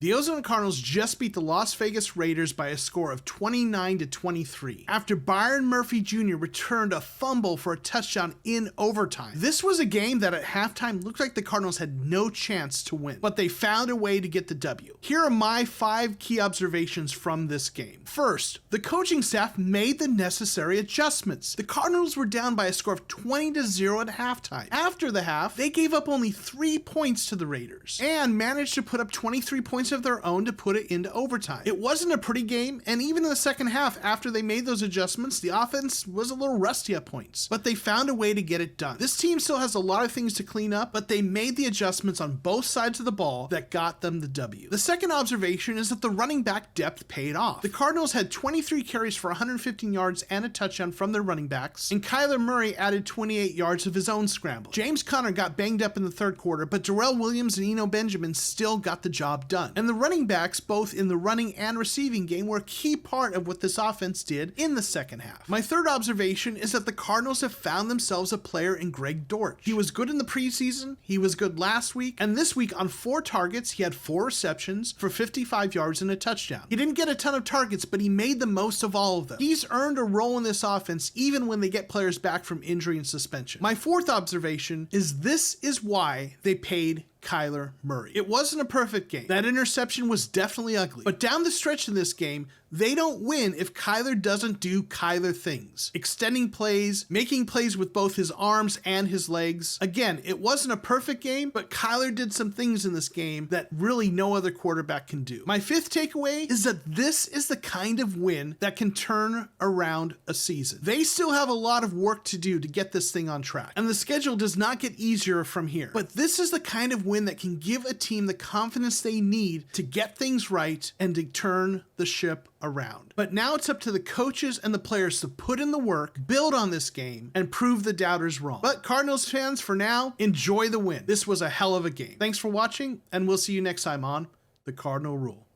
The Arizona Cardinals just beat the Las Vegas Raiders by a score of 29-23 after Byron Murphy Jr. returned a fumble for a touchdown in overtime. This was a game that at halftime looked like the Cardinals had no chance to win, but they found a way to get the W. Here are my 5 key observations from this game. First, the coaching staff made the necessary adjustments. The Cardinals were down by a score of 20-0 at halftime. After the half, they gave up only 3 points to the Raiders and managed to put up 23 points of their own to put it into overtime. It wasn't a pretty game, and even in the second half, after they made those adjustments, the offense was a little rusty at points, but they found a way to get it done. This team still has a lot of things to clean up, but they made the adjustments on both sides of the ball that got them the W. The second observation is that the running back depth paid off. The Cardinals had 23 carries for 115 yards and a touchdown from their running backs, and Kyler Murray added 28 yards of his own scramble. James Conner got banged up in the third quarter, but Darrell Williams and Eno Benjamin still got the job done. And the running backs, both in the running and receiving game, were a key part of what this offense did in the second half. My third observation is that the Cardinals have found themselves a player in Greg Dortch. He was good in the preseason, he was good last week, and this week on 4 targets, he had 4 receptions for 55 yards and a touchdown. He didn't get a ton of targets, but he made the most of all of them. He's earned a role in this offense even when they get players back from injury and suspension. My fourth observation is this is why they paid Kyler Murray. It wasn't a perfect game. That interception was definitely ugly. But down the stretch in this game, they don't win if Kyler doesn't do Kyler things. Extending plays, making plays with both his arms and his legs. Again, it wasn't a perfect game, but Kyler did some things in this game that really no other quarterback can do. My fifth takeaway is that this is the kind of win that can turn around a season. They still have a lot of work to do to get this thing on track, and the schedule does not get easier from here. But this is the kind of win that can give a team the confidence they need to get things right and to turn the ship around. But now it's up to the coaches and the players to put in the work, build on this game, and prove the doubters wrong. But Cardinals fans, for now, enjoy the win. This was a hell of a game. Thanks for watching, and we'll see you next time on The Cardinal Rule.